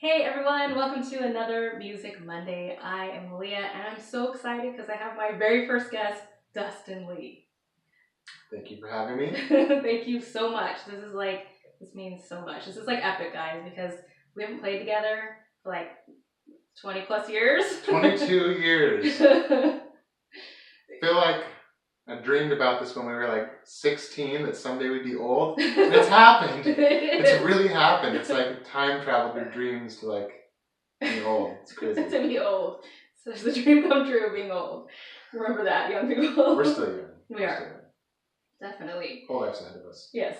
Hey everyone, welcome to another Music Monday. I am Malia and I'm so excited because I have my very first guest, Dustin Lee. Thank you for having me. Thank you so much. This means so much. This is like epic, guys, because we haven't played together for like 20 plus years. 22 years. I feel like I dreamed about this when we were like 16, that someday we'd be old. And it's happened. It's really happened. It's like time travel through dreams to like being old. It's crazy. To be old. So the dream come true of being old. Remember that, young people. We're still young. We are. Definitely. Whole life's ahead of us. Yes.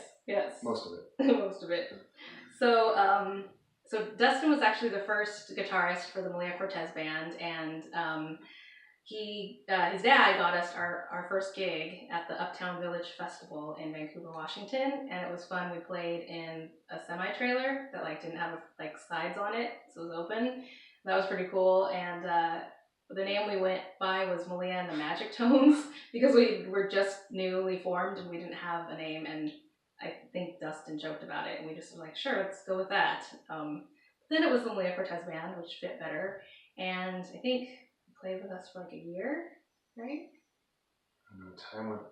Most of it. Most of it. So, so Dustin was actually the first guitarist for the Malia Cortez Band, and his dad got us our first gig at the Uptown Village Festival in Vancouver, Washington, and it was fun. We played in a semi-trailer that like didn't have like sides on it, so it was open. That was pretty cool, and the name we went by was Malia and the Magic Tones because we were just newly formed and we didn't have a name, and I think Dustin joked about it and we just were like, sure, let's go with that. Then it was the Malia Cortez Band, which fit better, and I think he played with us for like a year, right? I don't know, time went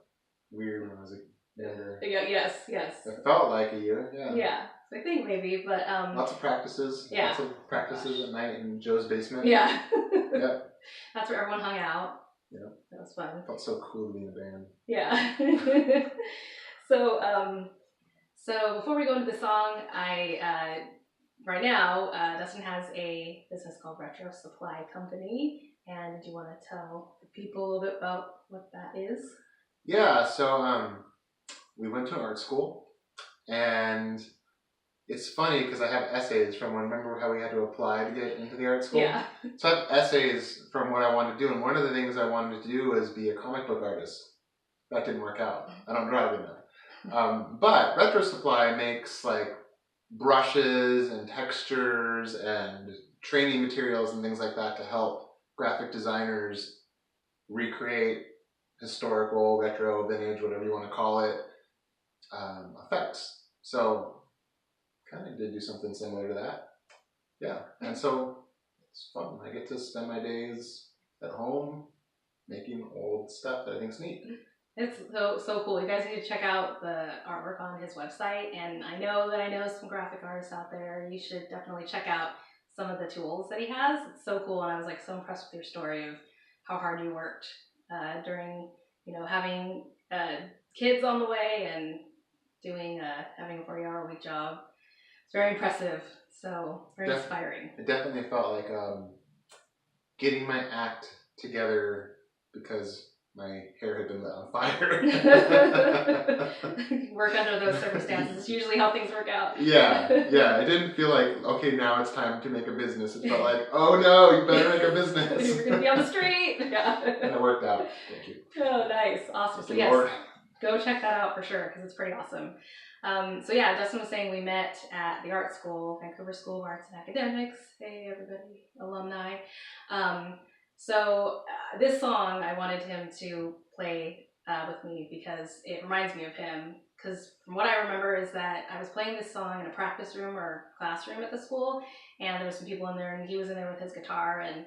weird when I was younger. Yeah, yes. It felt like a year, yeah. Yeah, so I think maybe, but lots of practices. Yeah. Lots of practices at night in Joe's basement. Yeah. Yep. That's where everyone hung out. Yeah. That was fun. It felt so cool to be in a band. Yeah. So before we go into the song, right now, Dustin has a business called Retro Supply Company, and do you want to tell the people a little bit about what that is? Yeah, so we went to art school, and it's funny because I have essays from when, remember how we had to apply to get into the art school? Yeah. So I have essays from what I wanted to do, and one of the things I wanted to do was be a comic book artist. That didn't work out. I don't drive enough. But Retro Supply makes like brushes and textures and training materials and things like that to help graphic designers recreate historical, retro, vintage, whatever you want to call it, effects. So kind of did do something similar to that. Yeah, and so it's fun. I get to spend my days at home making old stuff that I think's neat. It's so cool. You guys need to check out the artwork on his website, and I know some graphic artists out there. You should definitely check out some of the tools that he has. It's so cool, and I was like so impressed with your story of how hard you worked during, having kids on the way and doing having a 40-hour week job. It's very impressive. So very inspiring. It definitely felt like getting my act together because my hair had been lit on fire. Work under those circumstances. It's usually how things work out. Yeah. It didn't feel like, okay, now it's time to make a business. It felt like, oh no, you better make a business. You're going to be on the street. Yeah. And it worked out. Thank you. Oh, nice. Awesome. So yes, go check that out for sure because it's pretty awesome. So yeah, Dustin was saying we met at the art school, Vancouver School of Arts and Academics. Hey, everybody, alumni. So this song, I wanted him to play with me because it reminds me of him. Because from what I remember is that I was playing this song in a practice room or classroom at the school, and there were some people in there, and he was in there with his guitar, and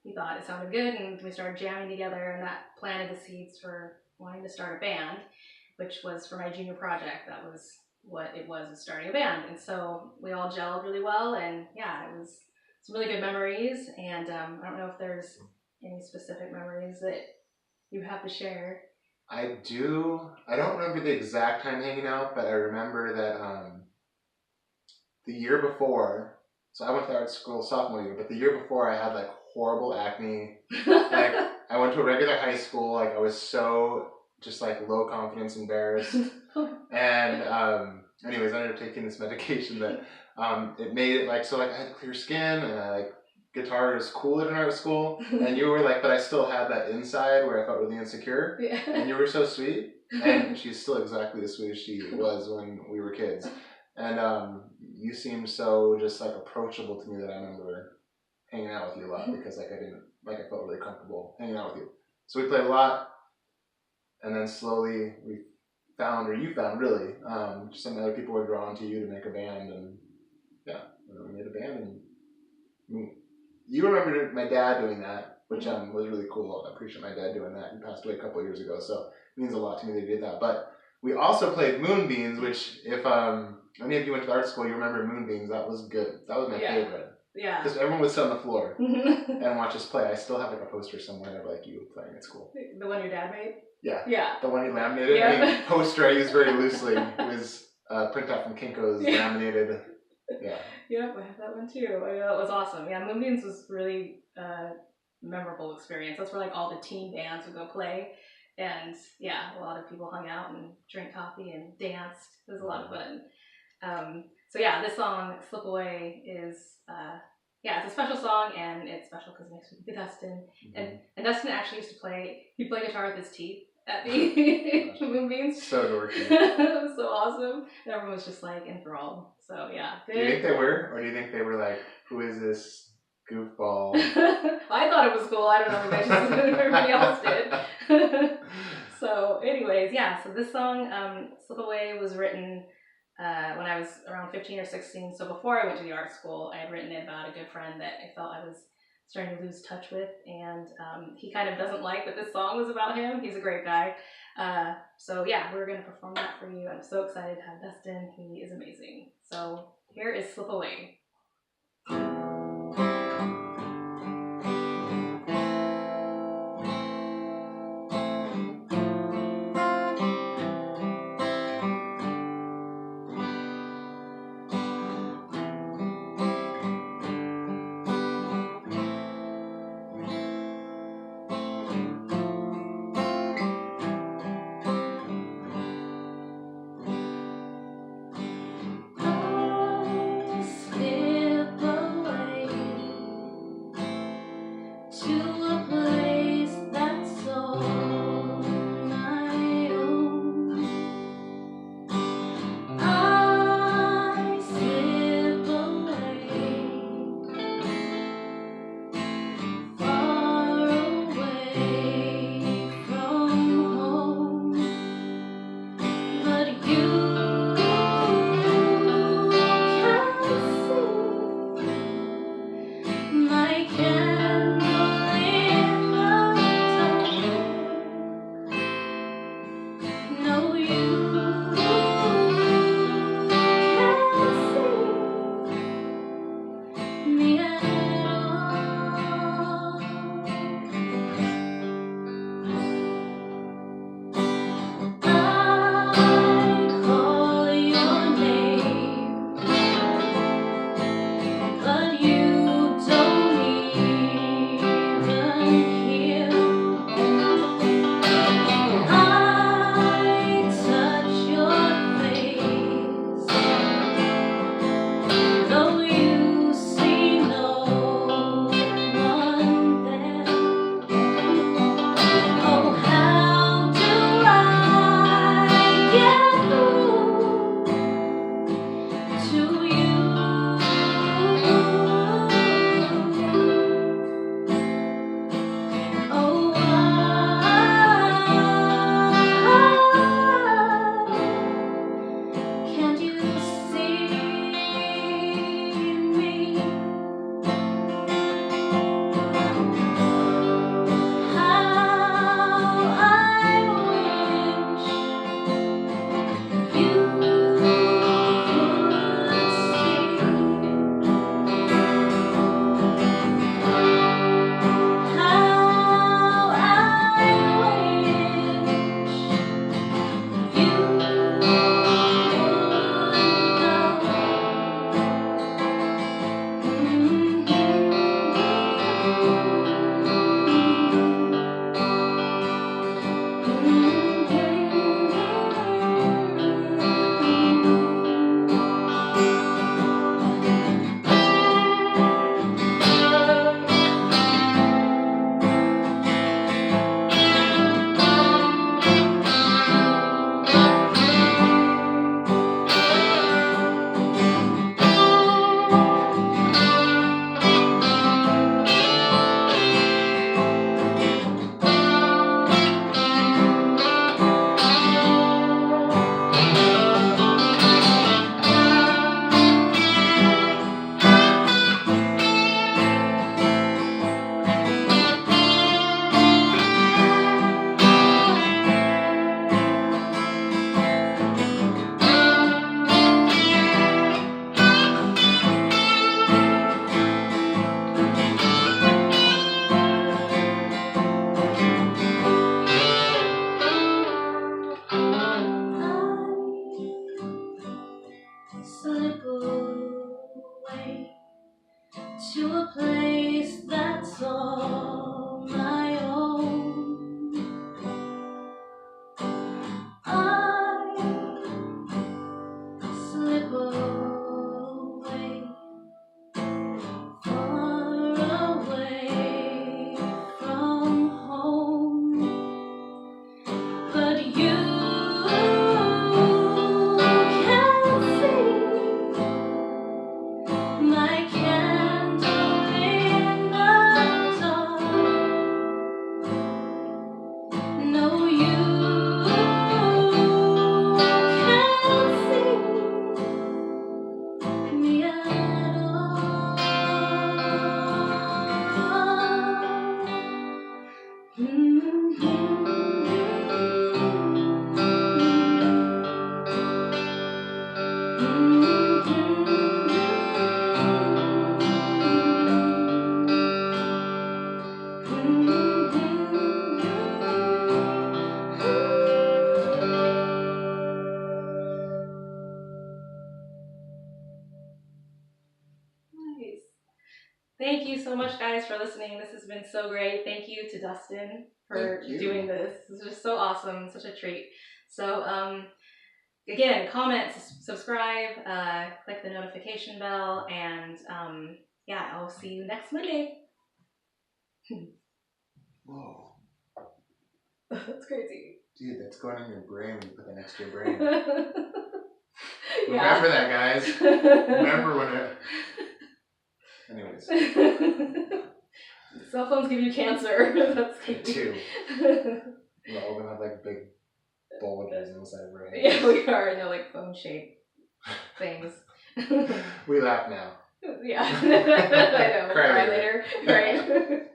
he thought it sounded good, and we started jamming together, and that planted the seeds for wanting to start a band, which was for my junior project. That was what it was starting a band. And so we all gelled really well, and yeah, it was some really good memories. And I don't know if there's any specific memories that you have to share. I do. I don't remember the exact time hanging out, but I remember that the year before, so I went to art school sophomore year, but the year before I had like horrible acne. Like I went to a regular high school, like I was so just like low confidence, embarrassed. And anyways, I ended up taking this medication that it made it like, so like I had clear skin and I like guitar was cool at an art school. And you were like, but I still had that inside where I felt really insecure. Yeah. And you were so sweet. And she's still exactly as sweet as she was when we were kids. And you seemed so just like approachable to me that I remember hanging out with you a lot because like I felt really comfortable hanging out with you. So we played a lot. And then slowly you found some other people were drawn to you to make a band, and yeah, we made a band you remember my dad doing that, which was really cool. I appreciate my dad doing that. He passed away a couple of years ago, so it means a lot to me that he did that. But we also played Moonbeams, which if any of you went to art school, you remember Moonbeams. That was good. That was my favorite. Yeah. Because everyone would sit on the floor and watch us play. I still have like a poster somewhere of like you playing at school. The one your dad made? Yeah. Yeah. The one he laminated. Yeah. I mean, poster I used very loosely. It was printed out from Kinko's, laminated. Yeah. Yep, I have that one too. I know, it was awesome. Yeah, Moonbeams was really memorable experience. That's where like all the teen bands would go play. And yeah, a lot of people hung out and drank coffee and danced. It was a lot of fun. So yeah, this song, Slip Away, is, it's a special song, and it's special because it makes me think of Dustin. And Dustin actually used to he played guitar with his teeth at the Moonbeams. So dorky. It was so awesome. And everyone was just like enthralled. So yeah. Do you think they were? Or do you think they were like, who is this goofball? I thought it was cool. I don't know. Maybe just everybody else did. So anyways, yeah. So this song, Slip Away, was written when I was around 15 or 16. So before I went to the art school, I had written it about a good friend that I felt I was starting to lose touch with. And he kind of doesn't like that this song was about him. He's a great guy. So yeah, we're going to perform that for you. I'm so excited to have Dustin. He is amazing. So here is Slip Away. Slip away. to a place that's all my own. I slip away, far away from home, but you can't see my candle in the dark. No, you can't see me at all. Nice. Thank you so much, guys, for listening. This has been so great. Thank you to Dustin for Thank you. doing this. This is just so awesome, such a treat. So, again, comment, subscribe, click the notification bell, and yeah, I'll see you next Monday. Whoa. That's crazy. Dude, that's going in your brain when you put that next to your brain. Yeah. Remember that, guys. Remember when it... Anyways. Cell phones give you cancer. That's Me crazy. too. We're all gonna have like big bulges inside of our heads. Yeah, we are. And they're like phone-shaped things. We laugh now. Yeah. I know. Cry Cry later. later. Right.